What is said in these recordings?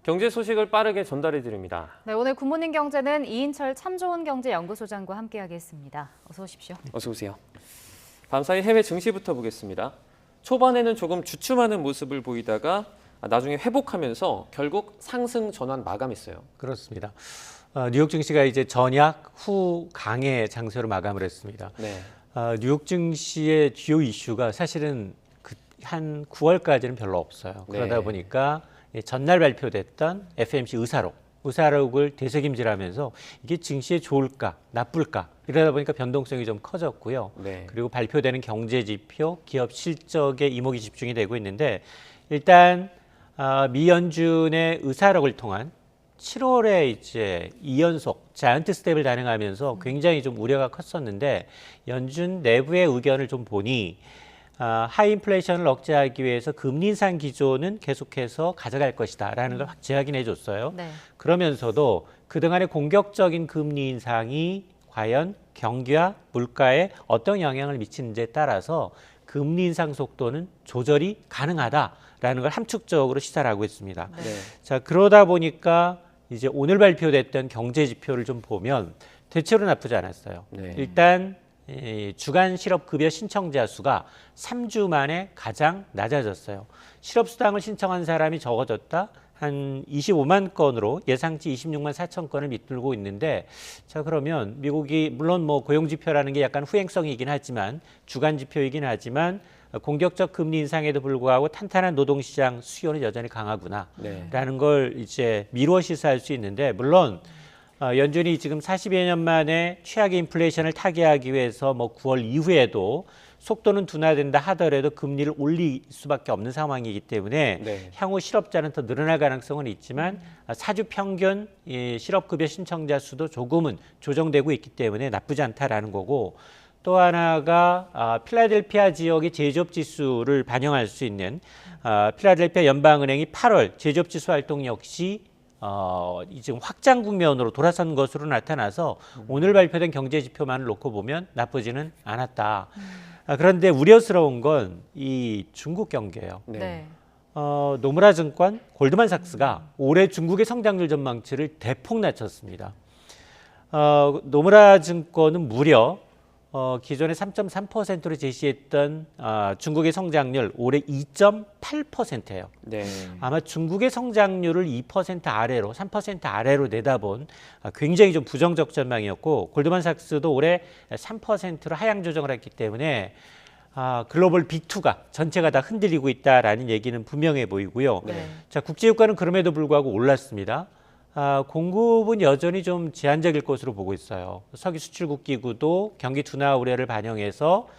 경제 소식을 빠르게 전달해 드립니다. 네, 오늘 굿모닝 경제는 이인철 참 좋은 경제연구소장과 함께하겠습니다. 어서 오십시오. 어서 오세요. 밤사이 해외 증시부터 보겠습니다. 초반에는 조금 주춤하는 모습을 보이다가 나중에 회복하면서 결국 상승 전환 마감했어요. 그렇습니다. 뉴욕 증시가 이제 전약 후 강의 장세로 마감을 했습니다. 네. 뉴욕 증시의 주요 이슈가 사실은 한 9월까지는 별로 없어요. 그러다 네. 보니까 전날 발표됐던 FOMC 의사록을 되새김질하면서 이게 증시에 좋을까 나쁠까 이러다 보니까 변동성이 좀 커졌고요. 네. 그리고 발표되는 경제 지표, 기업 실적에 이목이 집중이 되고 있는데 일단 미 연준의 의사록을 통한 7월에 이제 2연속 자이언트 스텝을 단행하면서 굉장히 좀 우려가 컸었는데 연준 내부의 의견을 좀 보니 하이 인플레이션을 억제하기 위해서 금리 인상 기조는 계속해서 가져갈 것이다라는 걸 확 재확인해 줬어요. 네. 그러면서도 그동안의 공격적인 금리 인상이 과연 경기와 물가에 어떤 영향을 미치는지에 따라서 금리 인상 속도는 조절이 가능하다라는 걸 함축적으로 시사를 하고 있습니다. 네. 네. 자, 그러다 보니까 이제 오늘 발표됐던 경제 지표를 좀 보면 대체로 나쁘지 않았어요. 네. 일단 주간 실업급여 신청자 수가 3주 만에 가장 낮아졌어요. 실업수당을 신청한 사람이 적어졌다. 한 25만 건으로 예상치 26만 4천 건을 밑돌고 있는데 자 그러면 미국이 물론 뭐 고용지표라는 게 약간 후행성이긴 하지만 주간 지표이긴 하지만 공격적 금리 인상에도 불구하고 탄탄한 노동시장 수요는 여전히 강하구나 네. 라는 걸 이제 미루어 시사할 수 있는데 물론 연준이 지금 40여 년 만에 최악의 인플레이션을 타개하기 위해서 뭐 9월 이후에도 속도는 둔화된다 하더라도 금리를 올릴 수밖에 없는 상황이기 때문에 네. 향후 실업자는 더 늘어날 가능성은 있지만 사주 평균 실업급여 신청자 수도 조금은 조정되고 있기 때문에 나쁘지 않다라는 거고 또 하나가 필라델피아 지역의 제조업 지수를 반영할 수 있는 필라델피아 연방은행이 8월 제조업 지수 활동 역시 지금 확장 국면으로 돌아선 것으로 나타나서 오늘 발표된 경제 지표만을 놓고 보면 나쁘지는 않았다. 그런데 우려스러운 건 이 중국 경기예요. 네. 네. 노무라 증권, 골드만삭스가 올해 중국의 성장률 전망치를 대폭 낮췄습니다. 노무라 증권은 무려 기존에 3.3%로 제시했던 중국의 성장률 올해 2.8%예요. 네. 아마 중국의 성장률을 2% 아래로, 3% 아래로 내다본 굉장히 좀 부정적 전망이었고 골드만삭스도 올해 3%로 하향 조정을 했기 때문에 글로벌 빅2가 전체가 다 흔들리고 있다라는 얘기는 분명해 보이고요. 네. 자, 국제유가는 그럼에도 불구하고 올랐습니다. 공급은 여전히 좀 제한적일 것으로 보고 있어요. 석유 수출국 기구도 경기 둔화 우려를 반영해서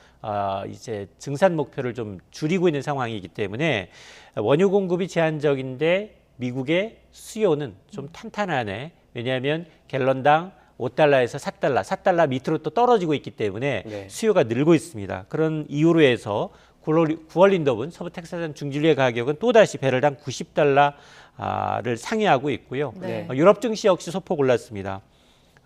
이제 증산 목표를 좀 줄이고 있는 상황이기 때문에 원유 공급이 제한적인데 미국의 수요는 좀 탄탄하네. 왜냐하면 갤런당 5달러에서 4달러, 4달러 밑으로 또 떨어지고 있기 때문에 네. 수요가 늘고 있습니다. 그런 이유로 해서 9월 인더분 서부 텍사스산 중진리의 가격은 또다시 배럴당 90달러를 상회하고 있고요. 네. 유럽 증시 역시 소폭 올랐습니다.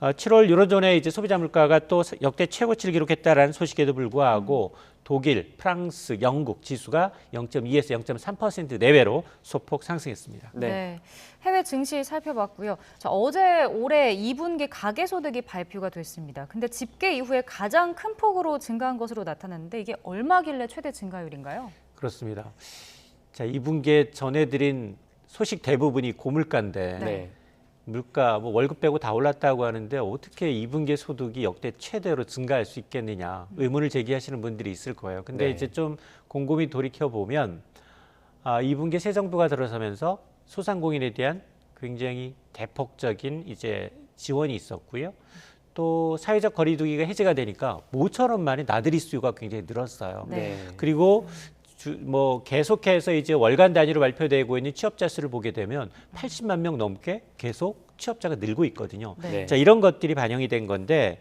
7월 유로존의 이제 소비자 물가가 또 역대 최고치를 기록했다라는 소식에도 불구하고 독일, 프랑스, 영국 지수가 0.2에서 0.3% 내외로 소폭 상승했습니다. 네. 네. 해외 증시 살펴봤고요. 자, 어제 올해 2분기 가계소득이 발표가 됐습니다. 근데 집계 이후에 가장 큰 폭으로 증가한 것으로 나타났는데 이게 얼마길래 최대 증가율인가요? 그렇습니다. 자, 2분기에 전해드린 소식 대부분이 고물가인데 네. 물가 뭐 월급 빼고 다 올랐다고 하는데 어떻게 2분기 소득이 역대 최대로 증가할 수 있겠느냐 의문을 제기하시는 분들이 있을 거예요. 근데 네. 이제 좀 곰곰이 돌이켜 보면 2분기 새 정부가 들어서면서 소상공인에 대한 굉장히 대폭적인 이제 지원이 있었고요. 또 사회적 거리두기가 해제가 되니까 모처럼 만에 나들이 수요가 굉장히 늘었어요. 네. 그리고 뭐 계속해서 이제 월간 단위로 발표되고 있는 취업자 수를 보게 되면 80만 명 넘게 계속 취업자가 늘고 있거든요. 네. 자, 이런 것들이 반영이 된 건데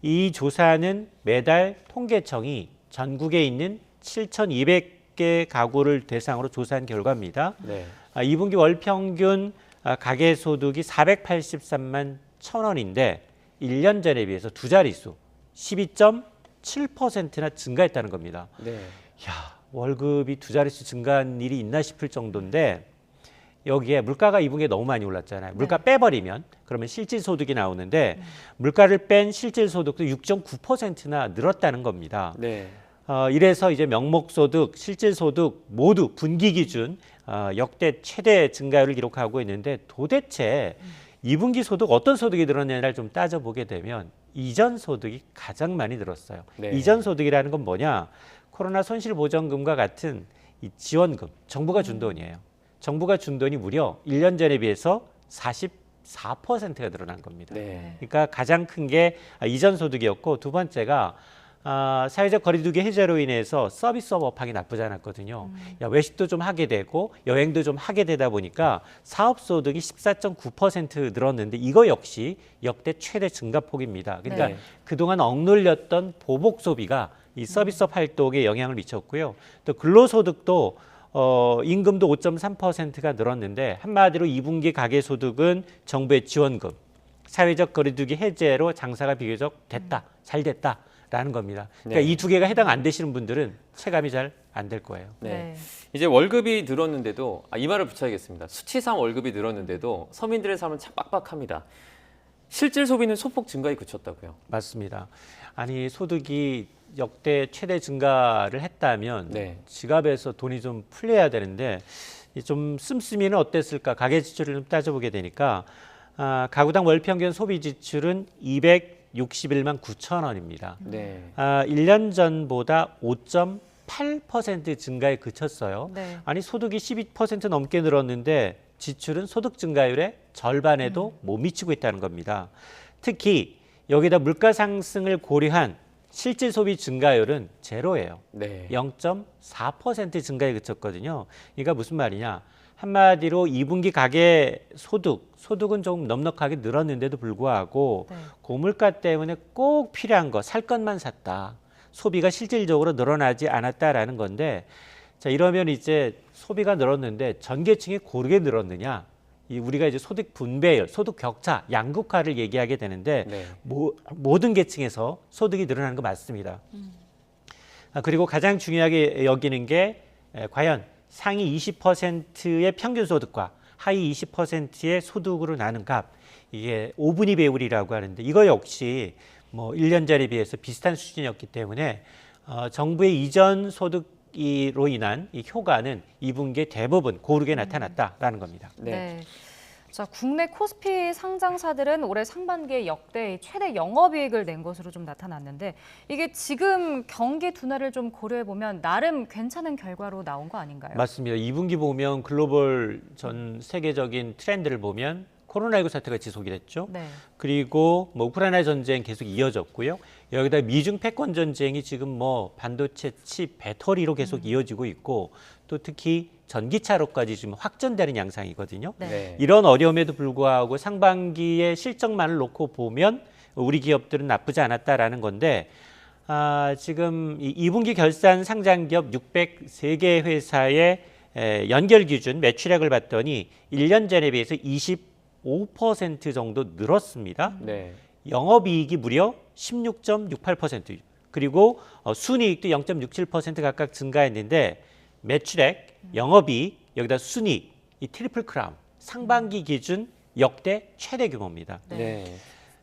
이 조사는 매달 통계청이 전국에 있는 7,200개 가구를 대상으로 조사한 결과입니다. 네. 2분기 월 평균 가계소득이 483만 1,000원인데 1년 전에 비해서 두 자릿수 12.7%나 증가했다는 겁니다. 네. 야, 월급이 두 자릿수 증가한 일이 있나 싶을 정도인데 여기에 물가가 2분기에 너무 많이 올랐잖아요. 물가 빼버리면 그러면 실질소득이 나오는데 물가를 뺀 실질소득도 6.9%나 늘었다는 겁니다. 네. 이래서 이제 명목소득, 실질소득 모두 분기 기준 역대 최대 증가율을 기록하고 있는데 도대체 2분기 소득 어떤 소득이 늘었냐를 좀 따져보게 되면 이전 소득이 가장 많이 늘었어요. 네. 이전 소득이라는 건 뭐냐? 코로나 손실보전금과 같은 이 지원금, 정부가 준 돈이에요. 정부가 준 돈이 무려 1년 전에 비해서 44%가 늘어난 겁니다. 네. 그러니까 가장 큰 게 이전 소득이었고 두 번째가 사회적 거리두기 해제로 인해서 서비스업 업황이 나쁘지 않았거든요. 외식도 좀 하게 되고 여행도 좀 하게 되다 보니까 사업 소득이 14.9% 늘었는데 이거 역시 역대 최대 증가폭입니다. 그러니까 네. 그동안 억눌렸던 보복 소비가 이 서비스업 활동에 영향을 미쳤고요. 또 근로소득도 임금도 5.3%가 늘었는데 한마디로 2분기 가계소득은 정부의 지원금, 사회적 거리두기 해제로 장사가 비교적 됐다, 잘 됐다라는 겁니다. 그러니까 네. 이 두 개가 해당 안 되시는 분들은 체감이 잘 안 될 거예요. 네. 이제 월급이 늘었는데도 이 말을 붙여야겠습니다. 수치상 월급이 늘었는데도 서민들의 삶은 참 빡빡합니다. 실질 소비는 소폭 증가에 그쳤다고요. 맞습니다. 아니 소득이 역대 최대 증가를 했다면 네. 지갑에서 돈이 좀 풀려야 되는데 좀 씀씀이는 어땠을까? 가계 지출을 좀 따져보게 되니까 가구당 월 평균 소비 지출은 261만 9천 원입니다. 네. 1년 전보다 5.8% 증가에 그쳤어요. 네. 아니 소득이 12% 넘게 늘었는데 지출은 소득 증가율의 절반에도 못 미치고 있다는 겁니다. 특히 여기다 물가 상승을 고려한 실질 소비 증가율은 제로예요. 네. 0.4% 증가에 그쳤거든요. 그러니까 무슨 말이냐? 한마디로 2분기 가계 소득은 좀 넉넉하게 늘었는데도 불구하고 네. 고물가 때문에 꼭 필요한 거, 살 것만 샀다. 소비가 실질적으로 늘어나지 않았다라는 건데 자, 이러면 이제 소비가 늘었는데 전 계층이 고르게 늘었느냐? 우리가 이제 소득 분배율, 소득 격차, 양극화를 얘기하게 되는데 네. 모든 계층에서 소득이 늘어나는 거 맞습니다. 그리고 가장 중요하게 여기는 게 과연 상위 20%의 평균 소득과 하위 20%의 소득으로 나눈 값, 이게 5분위 배율이라고 하는데 이거 역시 뭐 1년 전에 비해서 비슷한 수준이었기 때문에 정부의 이전 소득으로 인한 이 효과는 2분기에 대부분 고르게 나타났다라는 겁니다. 네. 자, 국내 코스피 상장사들은 올해 상반기에 역대 최대 영업이익을 낸 것으로 좀 나타났는데 이게 지금 경기 둔화를 좀 고려해 보면 나름 괜찮은 결과로 나온 거 아닌가요? 맞습니다. 2분기 보면 글로벌 전 세계적인 트렌드를 보면 코로나19 사태가 지속이 됐죠. 네. 그리고 뭐 우크라이나 전쟁 계속 이어졌고요. 여기다 미중 패권 전쟁이 지금 뭐 반도체, 칩, 배터리로 계속 이어지고 있고 또 특히 전기차로까지 지금 확전되는 양상이거든요. 네. 네. 이런 어려움에도 불구하고 상반기의 실적만을 놓고 보면 우리 기업들은 나쁘지 않았다라는 건데 지금 이 2분기 결산 상장 기업 603개 회사의 연결 기준 매출액을 봤더니 1년 전에 비해서 25% 정도 늘었습니다. 네. 영업이익이 무려 16.68% 그리고 순이익도 0.67% 각각 증가했는데 매출액, 영업이익, 여기다 순이익, 이 트리플 크라운 상반기 기준 역대 최대 규모입니다. 네.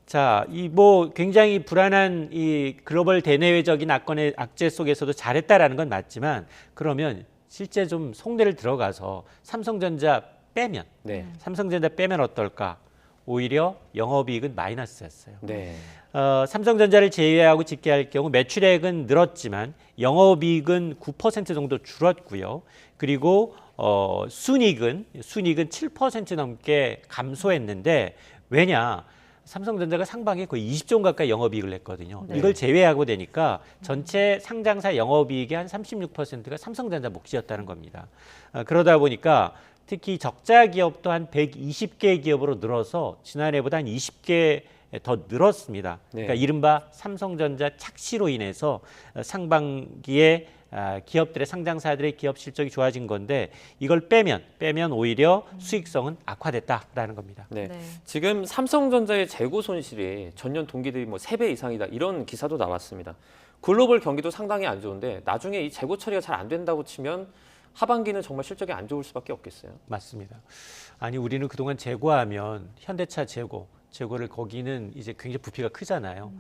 자, 이 뭐 굉장히 불안한 이 글로벌 대내외적인 악건의 악재 속에서도 잘했다라는 건 맞지만 그러면 실제 좀 속내를 들어가서 삼성전자 빼면 네. 삼성전자 빼면 어떨까? 오히려 영업이익은 마이너스였어요. 네. 삼성전자를 제외하고 집계할 경우 매출액은 늘었지만 영업이익은 9% 정도 줄었고요. 그리고 순이익은 7% 넘게 감소했는데 왜냐? 삼성전자가 상반기에 거의 20조 원 가까이 영업이익을 냈거든요. 네. 이걸 제외하고 되니까 전체 상장사 영업이익의 한 36%가 삼성전자 몫이었다는 겁니다. 그러다 보니까 특히 적자 기업도 한 120개 기업으로 늘어서 지난해보다 한 20개 더 늘었습니다. 네. 그러니까 이른바 삼성전자 착시로 인해서 상반기에 기업들의 상장사들의 기업 실적이 좋아진 건데 이걸 빼면 오히려 수익성은 악화됐다라는 겁니다. 네. 네. 지금 삼성전자의 재고 손실이 전년 동기 대비 뭐 3배 이상이다 이런 기사도 나왔습니다. 글로벌 경기도 상당히 안 좋은데 나중에 이 재고 처리가 잘 안 된다고 치면 하반기는 정말 실적이 안 좋을 수밖에 없겠어요. 맞습니다. 아니 우리는 그동안 재고하면 현대차 재고를 거기는 이제 굉장히 부피가 크잖아요.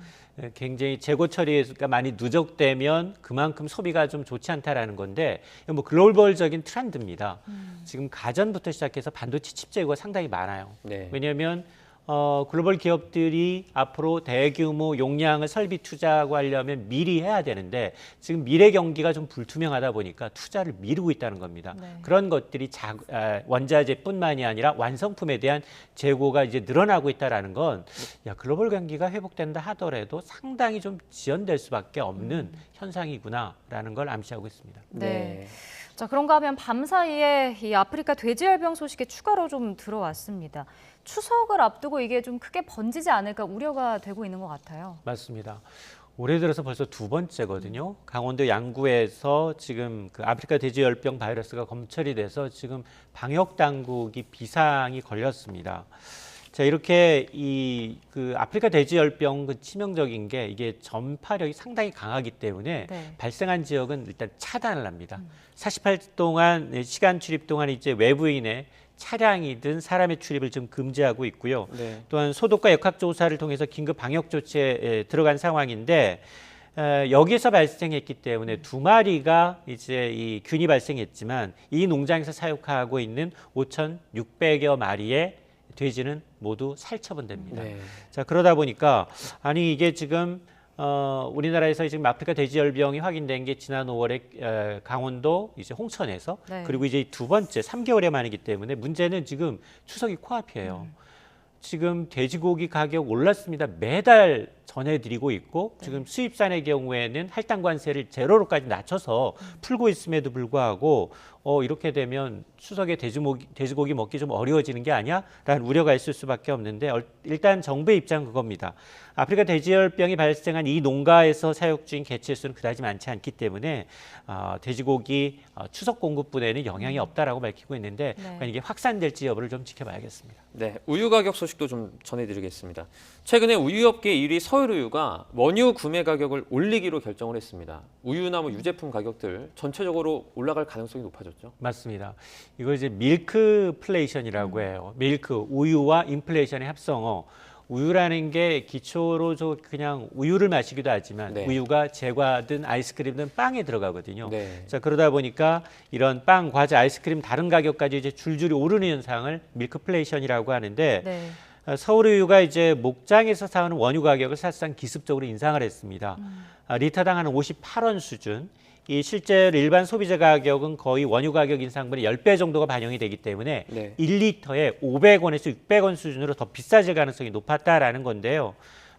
굉장히 재고 처리가 많이 누적되면 그만큼 소비가 좀 좋지 않다라는 건데 이건 뭐 글로벌적인 트렌드입니다. 지금 가전부터 시작해서 반도체 칩 재고가 상당히 많아요. 네. 왜냐하면 글로벌 기업들이 앞으로 대규모 용량을 설비 투자하고 하려면 미리 해야 되는데 지금 미래 경기가 좀 불투명하다 보니까 투자를 미루고 있다는 겁니다. 네. 그런 것들이 원자재뿐만이 아니라 완성품에 대한 재고가 이제 늘어나고 있다라는 건 글로벌 경기가 회복된다 하더라도 상당히 좀 지연될 수밖에 없는 현상이구나라는 걸 암시하고 있습니다. 네. 자, 그런가 하면 밤사이에 이 아프리카 돼지열병 소식이 추가로 좀 들어왔습니다. 추석을 앞두고 이게 좀 크게 번지지 않을까 우려가 되고 있는 것 같아요. 맞습니다. 올해 들어서 벌써 두 번째거든요. 강원도 양구에서 지금 그 아프리카 돼지열병 바이러스가 검출이 돼서 지금 방역 당국이 비상이 걸렸습니다. 자, 이렇게 그 아프리카 돼지열병 그 치명적인 게 이게 전파력이 상당히 강하기 때문에 네. 발생한 지역은 일단 차단을 합니다. 48일 동안 시간 출입 동안 이제 외부인의 차량이든 사람의 출입을 좀 금지하고 있고요. 네. 또한 소독과 역학 조사를 통해서 긴급 방역 조치에 들어간 상황인데 여기에서 발생했기 때문에 두 마리가 이제 이 균이 발생했지만 이 농장에서 사육하고 있는 5,600여 마리의 돼지는 모두 살처분됩니다. 네. 자, 그러다 보니까 아니 이게 지금 우리나라에서 지금 아프리카 돼지열병이 확인된 게 지난 5월에 강원도 이제 홍천에서 네. 그리고 이제 두 번째 3개월에 만이기 때문에 문제는 지금 추석이 코앞이에요. 지금 돼지고기 가격 올랐습니다. 매달 전해드리고 있고 지금 수입산의 경우에는 할당 관세를 제로로까지 낮춰서 풀고 있음에도 불구하고 이렇게 되면 추석에 돼지고기 먹기 좀 어려워지는 게 아니야? 라는 우려가 있을 수밖에 없는데 일단 정부의 입장은 그겁니다. 아프리카 돼지열병이 발생한 이 농가에서 사육 중인 개체 수는 그다지 많지 않기 때문에 돼지고기 추석 공급분에는 영향이 없다라고 밝히고 있는데 네. 과연 이게 확산될지 여부를 좀 지켜봐야겠습니다. 네, 우유 가격 소식도 좀 전해드리겠습니다. 최근에 우유업계 1위 서울우유가 원유 구매 가격을 올리기로 결정을 했습니다. 우유나 뭐 유제품 가격들 전체적으로 올라갈 가능성이 높아졌죠. 맞습니다. 이걸 이제 밀크플레이션이라고 해요. 밀크, 우유와 인플레이션의 합성어. 우유라는 게 기초로 그냥 우유를 마시기도 하지만 네. 우유가 제과든 아이스크림든 빵에 들어가거든요. 네. 자, 그러다 보니까 이런 빵, 과자, 아이스크림 다른 가격까지 이제 줄줄이 오르는 현상을 밀크플레이션이라고 하는데 네. 서울우유가 이제 목장에서 사오는 원유 가격을 사실상 기습적으로 인상을 했습니다. 리터당 한 58원 수준. 이 실제 일반 소비자 가격은 거의 원유 가격 인상분의 10배 정도가 반영이 되기 때문에 네. 1리터에 500원에서 600원 수준으로 더 비싸질 가능성이 높았다라는 건데요.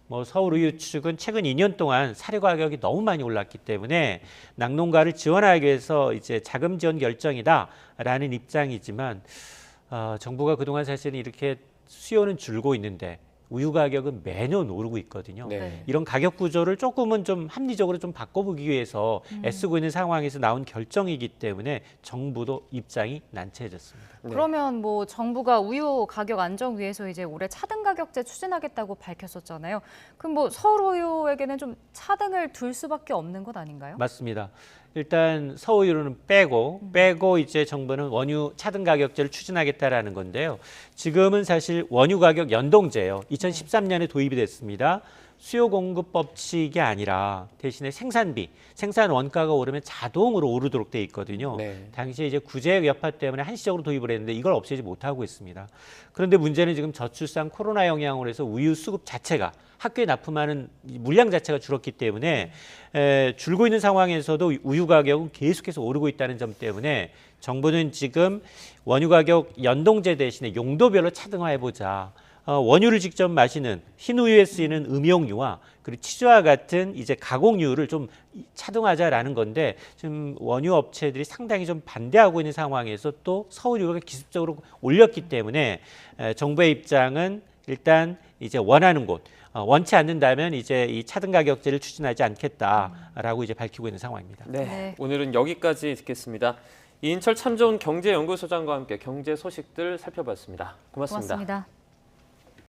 뭐 서울우유 측은 최근 2년 동안 사료 가격이 너무 많이 올랐기 때문에 낙농가를 지원하기 위해서 이제 자금 지원 결정이다라는 입장이지만 정부가 그동안 사실은 이렇게 수요는 줄고 있는데 우유 가격은 매년 오르고 있거든요. 네. 이런 가격 구조를 조금은 좀 합리적으로 좀 바꿔보기 위해서 애쓰고 있는 상황에서 나온 결정이기 때문에 정부도 입장이 난처해졌습니다. 네. 그러면 뭐 정부가 우유 가격 안정 위해서 이제 올해 차등 가격제 추진하겠다고 밝혔었잖아요. 그럼 뭐 서울우유에게는 좀 차등을 둘 수밖에 없는 것 아닌가요? 맞습니다. 일단 서울우유는 빼고 이제 정부는 원유 차등 가격제를 추진하겠다라는 건데요. 지금은 사실 원유 가격 연동제예요. 2013년에 도입이 됐습니다. 수요 공급 법칙이 아니라 대신에 생산 원가가 오르면 자동으로 오르도록 돼 있거든요. 네. 당시에 이제 구제 여파 때문에 한시적으로 도입을 했는데 이걸 없애지 못하고 있습니다. 그런데 문제는 지금 저출산 코로나 영향으로 해서 우유 수급 자체가 학교에 납품하는 물량 자체가 줄었기 때문에 줄고 있는 상황에서도 우유 가격은 계속해서 오르고 있다는 점 때문에 정부는 지금 원유 가격 연동제 대신에 용도별로 차등화해보자. 원유를 직접 마시는 흰 우유에 쓰이는 음용유와 그리고 치즈와 같은 이제 가공유를 좀 차등하자라는 건데 지금 원유 업체들이 상당히 좀 반대하고 있는 상황에서 또 서울유가 기습적으로 올렸기 때문에 정부의 입장은 일단 이제 원하는 곳 원치 않는다면 이제 이 차등 가격제를 추진하지 않겠다라고 이제 밝히고 있는 상황입니다. 네. 네. 오늘은 여기까지 듣겠습니다. 이인철 참 좋은 경제연구소장과 함께 경제 소식들 살펴봤습니다. 고맙습니다. 고맙습니다.